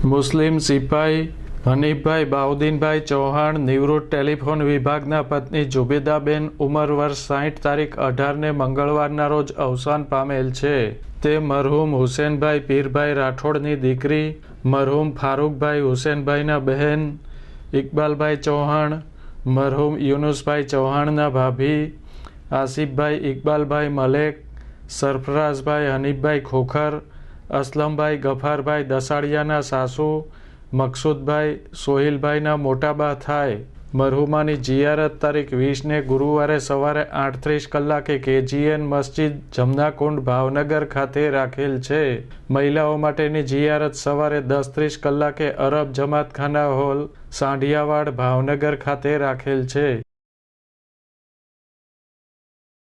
મુસ્લિમ સિપાઈ હનીફભાઈ બાઉદ્દીનભાઈ ચૌહાણ નિવૃત્ત ટેલિફોન વિભાગના પત્ની ઝુબેદાબેન ઉંમર વર્ષ 60 તારીખ 18ને મંગળવારના રોજ અવસાન પામેલ છે. તે મરહૂમ હુસેનભાઈ પીરભાઈ રાઠોડની દીકરી, મરહૂમ ફારૂકભાઈ હુસેનભાઈના બહેન, ઇકબાલભાઈ ચૌહાણ, મરહૂમ યુનુસભાઈ ચૌહાણના ભાભી, આસિફભાઈ ઇકબાલભાઈ મલેક, સરફરાઝભાઈ હનીફભાઈ ખોખર, અસલમભાઈ ગફારભાઈ દસાડિયાના સાસુ, મકસૂદભાઈ સોહિલભાઈના મોટાબા થાય. મરહુમાની જિયારત તારીખ 20ને ગુરુવારે સવારે 8:30 કલાકે KGN મસ્જિદ જમનાકુંડ ભાવનગર ખાતે રાખેલ છે. મહિલાઓ માટેની જિયારત સવારે 10:30 કલાકે અરબ જમાતખાના હોલ સાંઢિયાવાડ ભાવનગર ખાતે રાખેલ છે.